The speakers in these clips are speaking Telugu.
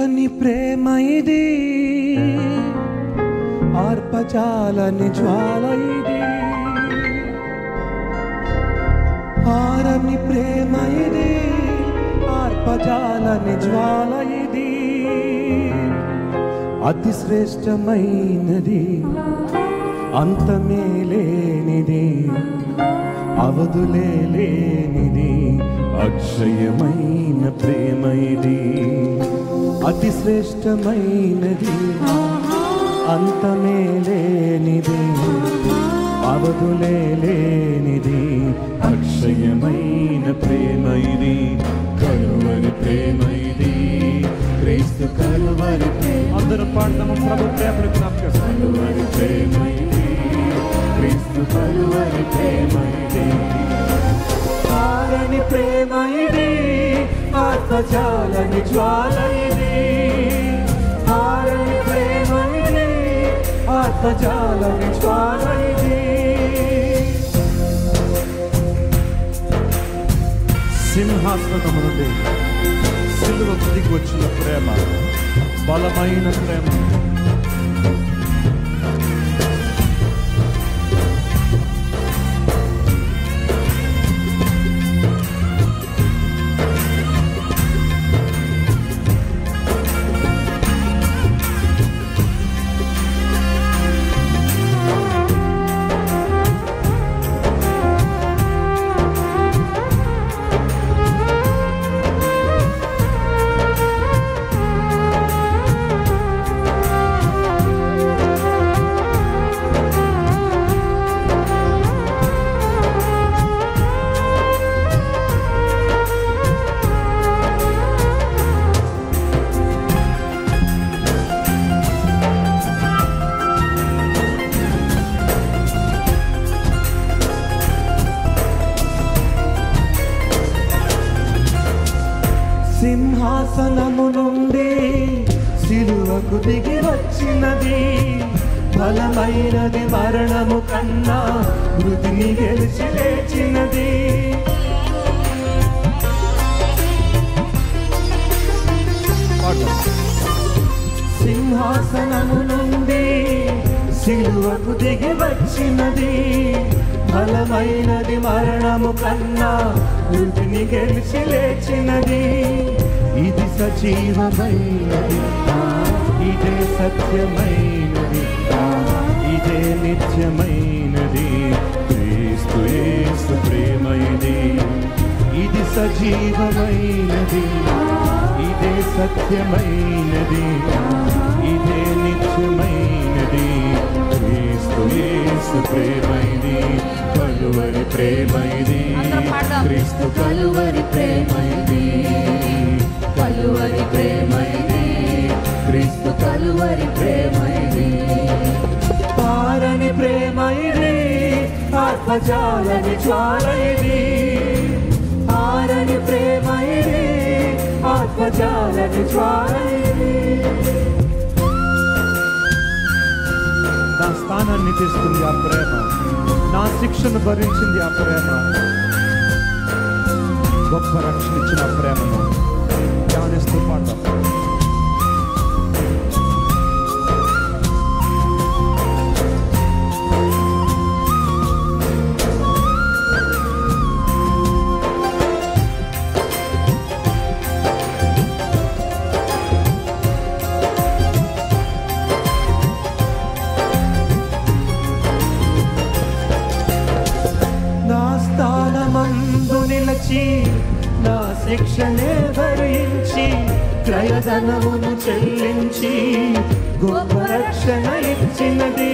ఆరని ప్రేమ ఇది, ఆర్పజాలని జ్వాల ఇది. ఆరని ప్రేమ ఇది, ఆర్పజాలని జ్వాల ఇది. అతి శ్రేష్టమైనది, అంతమే లేనిది, అవధులే లేనిది, అక్షయమైన ప్రేమ ఇది. అతి శ్రేష్టమైనది, అంతమే లేనిది, అవధులే లేనిది, అక్షయమైన ప్రేమ ఇది. కలువరి ప్రేమ ఇది, క్రీస్తు కలువరి ప్రేమ. అందరూ పాడదాము ప్రభు ప్రేమను జ్ఞాపకం. కలువరి ప్రేమ ఇది, క్రీస్తు కలువరి ప్రేమ ఇది. ఆరని ప్రేమ ఇది, ఆర్పజాలని జ్వాల ఇది. ఆరని ప్రేమ ఇది, ఆర్పజాలని జ్వాల ఇది. సింహాసనము నుండి సిలువకు దిగి వచ్చిన ప్రేమ, బలమైన ప్రేమ. సింహాసనము నుండి సిలువకు దిగి వచ్చినది, బలమైనది, మరణము కన్నా మృతిని గెలిచి లేచినది. సింహాసనము నుండి సిలువకు దిగి వచ్చినది, బలమైనది, మరణము కన్నా మృతిని గెలిచి లేచినది. ఇది సజీవమైనది, ఇదే సత్యమైనది, ఇదే నిత్యమైనది, క్రీస్తు యేసు ప్రేమ ఇది. ఇది సజీవమైనది, ఇదే సత్యమైనది, ఇదే నిత్యమైనది, క్రీస్తు యేసు ప్రేమ ఇది. కలువరి ప్రేమ ఇది, క్రీస్తు కలువరి ప్రేమ ఇది. కలువరి ప్రేమ ఇది, క్రీస్తు కలువరి ప్రేమ ఇది. ఆరని ప్రేమ ఇది, ఆర్పజాలని జ్వాల ఇది. ఆరని ప్రేమ ఇది, ఆర్పజాలని జ్వాల ఇది. నా స్థానాన్ని తీసుకుంది ఆ ప్రేమ, నా శిక్షను భరించింది ఆ ప్రేమ, గొప్ప రక్షణ ఇచ్చిన ప్రేమను ధ్యానిస్తూ పాడతాం. నా స్థానమందు నిలచి, నా శిక్షనే భరించి, క్రయధనమును చెల్లించి, గొప్ప రక్షణ ఇచ్చినది.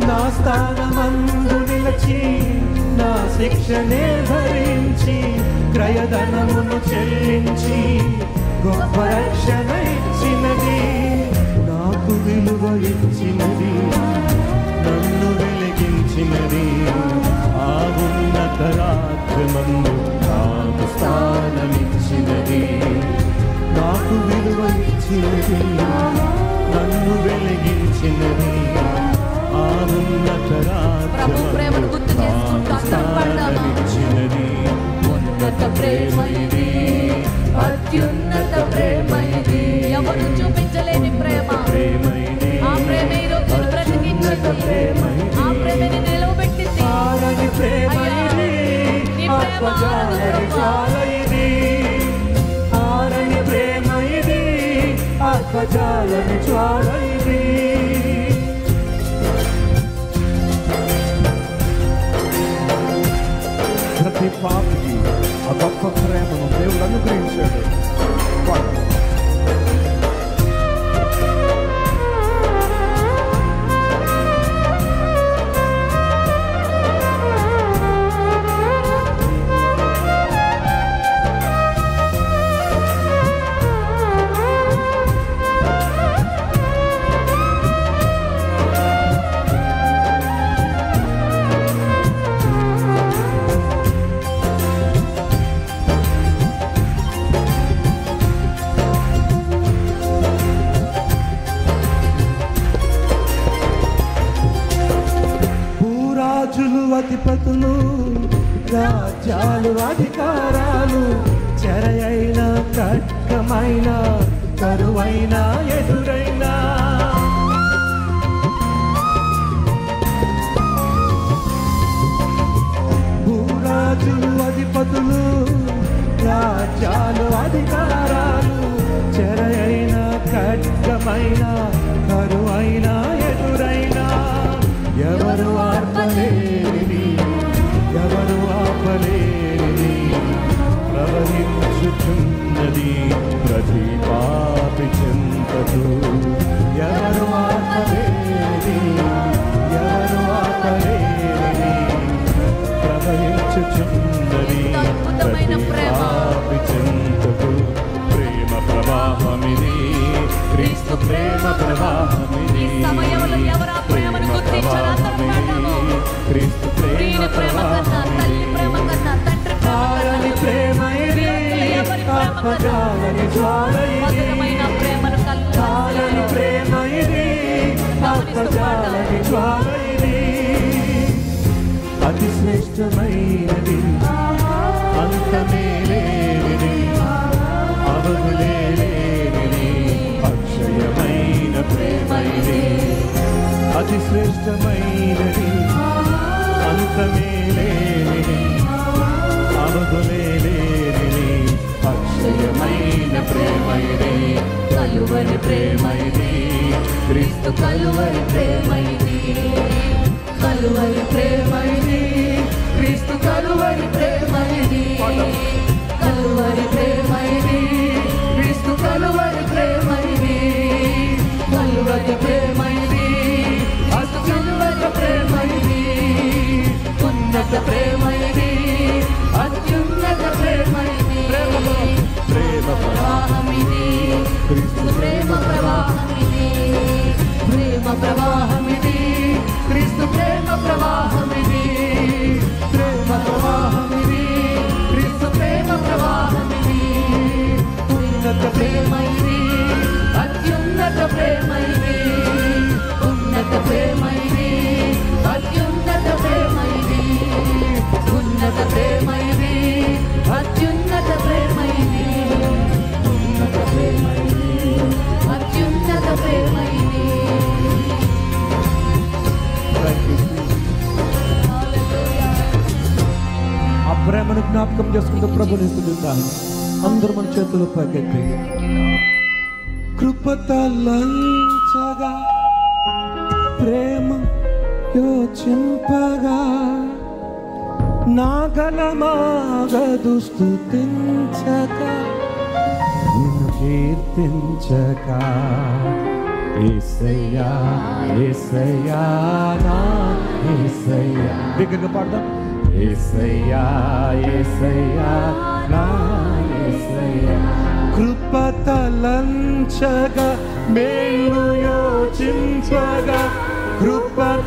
నా స్థానమందు నిలచి, నా శిక్షనే భరించి, క్రయధనమును చెల్లించి, గొప్ప రక్షణ ఇచ్చినది. నాకు విలువ ఇచ్చినది, నన్ను వెలిగించినది, ఆ ఉన్నత రాజ్యమందు నాకు స్థానమిచ్చినది. నాకు విలువ ఇచ్చినది, నన్ను వెలిగించినది, ఆ ఉన్నత రాజ్యమందు నాకు స్థానమిచ్చినది. ఆత్మజాలని జ్వాల ఇది, ఆరని ప్రేమ ఇది, ఆత్మజాలని జ్వాల ఇది. ప్రతి పాపికి ఆ గొప్ప ప్రేమను దేవుడు అనుగ్రహించాడు. అధిపతులు, రాజ్యాలు, అధికారాలు, చెరయైన ఖడ్గమైన కరువైన ఎదురైనా, భూరాజులు, అధిపతులు, రాజ్యాలు, అధికారాలు, చెరయైన ఖడ్గమైన కరువైన ఎదురైనా, ఎవరు ఆపలేని, ఎవరు ఆపలేని ప్రవహించుచున్నది ప్రతి పాపి చింతకు. ఎవరు ఆపలేని, ఎవరు ఆపలేని ప్రవహించుచున్నది ప్రతి పాపి చింతకు. ప్రేమ ప్రవాహమిది, క్రీస్తు ప్రేమ ప్రవాహమిది, క్రీస్తు ప్రేమ ప్రవాహమిది, ఆరని ప్రేమ ఇది, ఆత్మజాలని జ్వాల ఇది, ఆరని ప్రేమ ఇది, ఆత్మజాలని జ్వాల ఇది. అతి శ్రేష్టమైనది, అంతమే లేనిది, అవధులే లేనిది, అక్షయమైన ప్రేమ ఇది. అతి శ్రేష్టమైనది, అంతమే లేనిది, అవధులే లేనిది, అక్షయమైన ప్రేమ ఇది. కలువరి ప్రేమ ఇది, క్రీస్తు కలువరి ప్రేమ ఇది, కలువరి ప్రేమ ఇది, క్రీస్తు కలువరి ప్రేమ ఇది, కలువరి ప్రేమ ఇది, క్రీస్తు కలువరి ప్రేమ ఇది, కలువరి ప్రేమ ఇది, అత్యున్నత ప్రేమ ఇది, ఉన్నత ప్రేమ ఇది, అత్యున్నత ప్రేమ ఇది. ప్రేమ ప్రవాహం ఇది, క్రీస్తు ప్రేమ ప్రవాహం ఇది, ప్రేమ ప్రవాహం ఇది, క్రీస్తు ప్రేమ ప్రవాహం ఇది, ప్రేమ ప్రవాహం ఇది, క్రీస్తు ప్రేమ ప్రవాహం ఇది, ఉన్నత ప్రేమ ఇది, అత్యున్నత ప్రేమ ఇది, ఉన్నత ప్రేమ ఇది, అత్యున్నత ప్రేమ ఇది, ఉన్నత ప్రేమ ఇది, అత్యున్నత ప్రేమ ఇది, ఉన్నత ప్రేమ ఇది, అత్యున్నత ప్రేమ ఇది. ఆ ప్రేమను జ్ఞాపకం చేసుకుంటూ ప్రభుని స్తుతిద్దాం. అందరూ మన చేతులు పైకెత్తి. కృపతలంచగా ప్రేమ యోచింపగా, నాగలమాగదు స్తుతించగా, నిన్ను కీర్తించగా. యేసయ్యా యేసయ్యా నా యేసయ్యా, దగ్గరగా పాడదాం. యేసయ్యా యేసయ్యా నా యేసయ్యా, కృపతలంచగా మేలు యోచించగా, కృపతలంచగా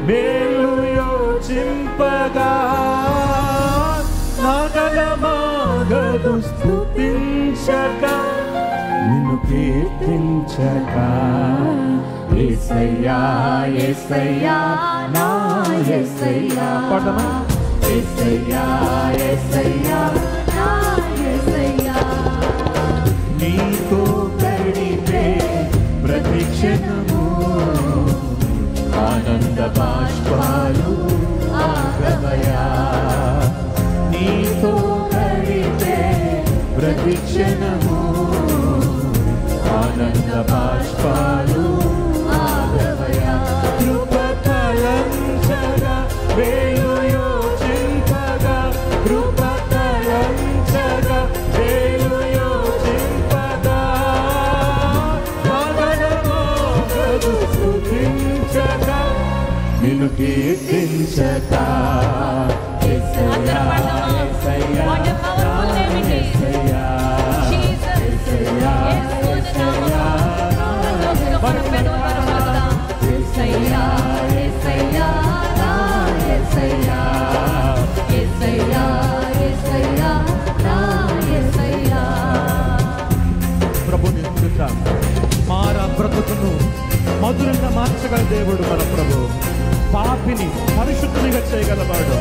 మేలు యోచింపగా, నాగలమాగదు స్తుతించగా, నిన్ను కీర్తించగా. యేసయ్యా యేసయ్యా నా యేసయ్యా, పాడదామా. యేసయ్యా యేసయ్యా నా యేసయ్యా, నీతో గడిపే ప్రతి క్షణము ఆనంద బాష్పాలు ఆగవయా. నిన్ను కీర్తించక యేసయ్యా యేసయ్యా యేసయ్యా యేసయ్యా యేసయ్యా యేసయ్యా యేసయ్యా యేసయ్యా యేసయ్యా యేసయ్యా యేసయ్యా. ప్రభుని స్తుతిద్దాం. మారా బ్రతుకును మధురంగా మార్చగల దేవుడు మన ప్రభు. పాపిని పరిశుద్ధునిగా చేయగలవాడు.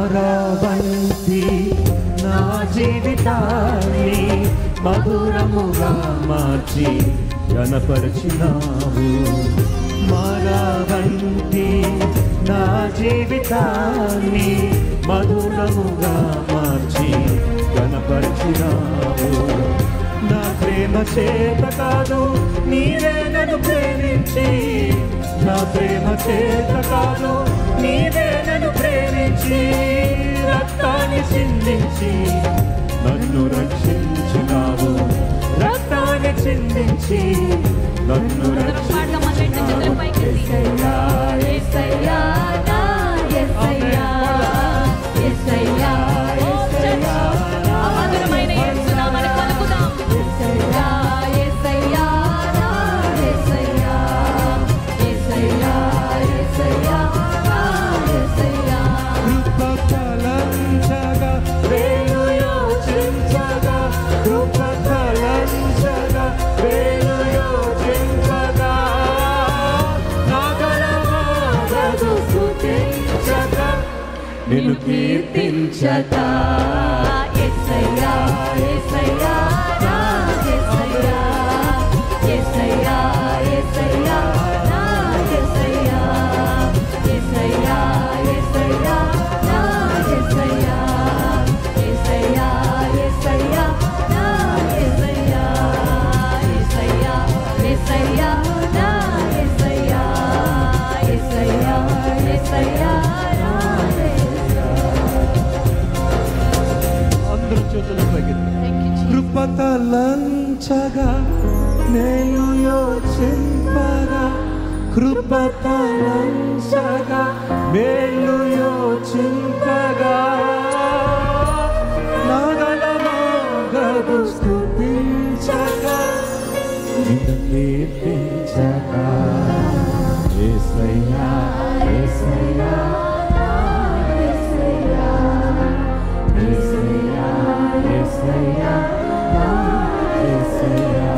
మారావంతి నా జీవితాన్ని మధురముగా మార్చి గణపరిచినావు. మారావంతి నా జీవితాన్ని మధురముగా మార్చి గణపరిచినావు. నా ప్రేమ చేత కాదు నీవే నన్ను ప్రేమించి, నా ప్రేమ చేత కాదు నీవే నన్ను ప్రేమించి, రక్తాన్ని చిందించి నన్ను రక్షించినావు. రక్తాన్ని చిందించి నన్ను రక్షించినావు. యేసయ్యా యేసయ్యా నా యేసయ్యా యేసయ్యా యేసయ్యా మధురమైన యేసు నామమున పలుకుదాం. యేసయ్యా యేసయ్యా నా యేసయ్యా యేసయ్యా యేసయ్యా నా యేసయ్యా. కృప ఫలించగా వేలు యోచించగా, కృప ఫలించగా వేలు యోచించగా, నాగలమాగదు స్తుతించగా నిన్ను కీర్తించగా. యేసయ్యా యేసయ్యా నా యేసయ్యా యేసయ్యా యేసయ్యా నా యేసయ్యా యేసయ్యా యేసయ్యా నా యేసయ్యా యేసయ్యా యేసయ్యా నా యేసయ్యా యేసయ్యా యేసయ్యా నా యేసయ్యా యేసయ్యా యేసయ్యా నా యేసయ్యా. అందరూ చేతులు పైకెత్తి. కృప తలంచగా నేను యోచింపగా, కృప తలంచగా మేలు యోచింపగా, నాగలమాగదు స్తుతించగా నిన్ను కీర్తించగా. యేసయ్యా యేసయ్యా యేసయ్యా యేసయ్యా యేసయ్యా యేసయ్యా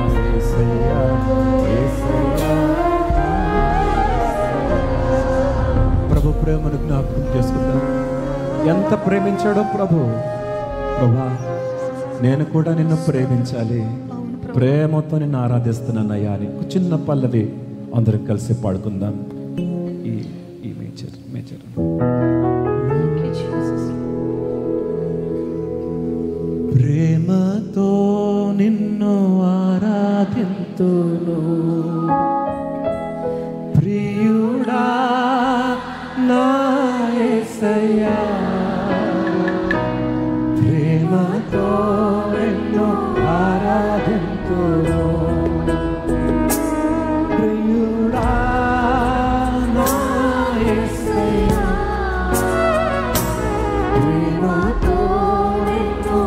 యేసయ్యా యేసయ్యా. ప్రభు ప్రేమను జ్ఞాపకం చేసుకుందాం. ఎంత ప్రేమించాడో ప్రభు. ప్రభా నేను కూడా నిన్ను ప్రేమించాలి, ప్రేమతో నిన్ను ఆరాధిస్తున్నానయ్యా అని చిన్న పల్లవి అందరం కలిసి పాడుకుందాం. ఈ మేజర్ ప్రేమతో నిన్ను ఆరాధింతును ప్రియుడా నా యేసయ్యా. ప్రేమతో నిన్ను ఆరాధింతును ప్రియుడా నా యేసయ్యా. ప్రేమతో నిన్ను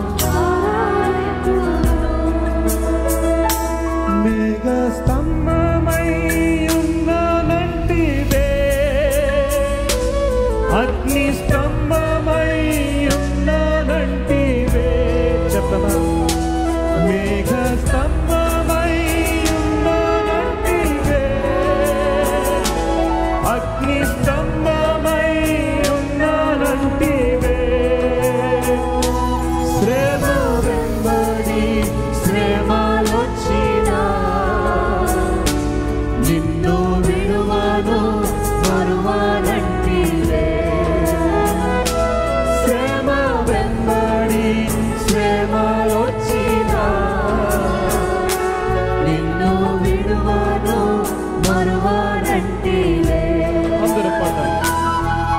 మేఘ స్తంభమై ఉన్ననంటివే, అగ్ని స్తంభమై ఉన్ననంటివే. చెప్పనా? మేఘ స్తంభమై విడువను మరువనంటివే. అందరూ పాడాలి.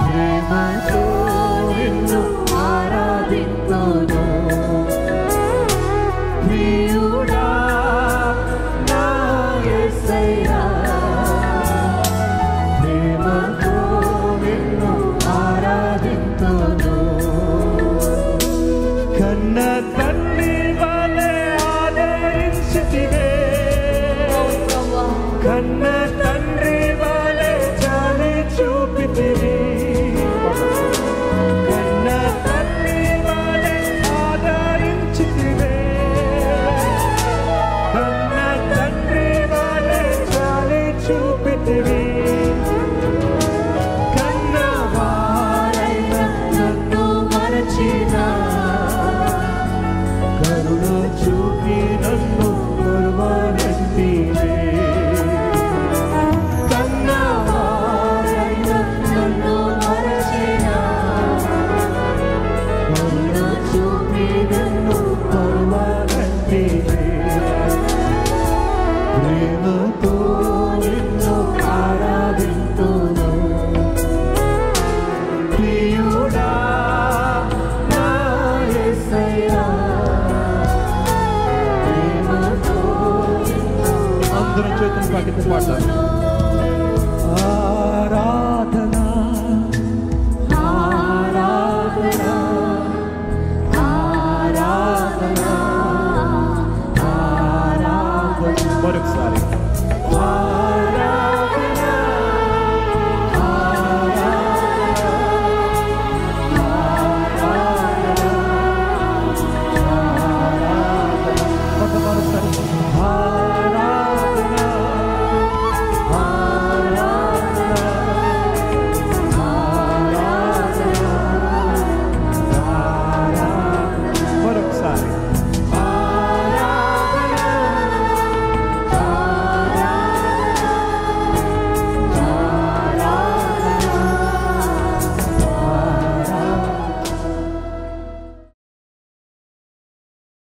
ప్రేమతో నిన్ను ఆరాధింతును ప్రియుడా నా యేసయ్యా. ప్రేమతో నిన్ను ఆరాధింతును కన్న తండ్రి వలె ఆదరించితివే. కన్న తండ్రి వలె జాలి చూపితివి. కన్న తండ్రి వలె ఆదరించితివే. కన్న తండ్రి వలె జాలి చూపితివి. కన్న వారైన నన్ను మరచిన కరుణ చూపి నన్ను మరువనంటివే. కన్న వారైన నన్ను మరచిన కరుణ చూపి నన్ను మరువనంటివే. ప్రేమతో నిన్ను ఆరాధింతును ప్రియుడా నా యేసయ్యా. ప్రేమతో అందరం చేతులు పక్కన పాడతారు. ఆరాధన ఆరాధన ఆరాధన ఆరాధన మరొకసారి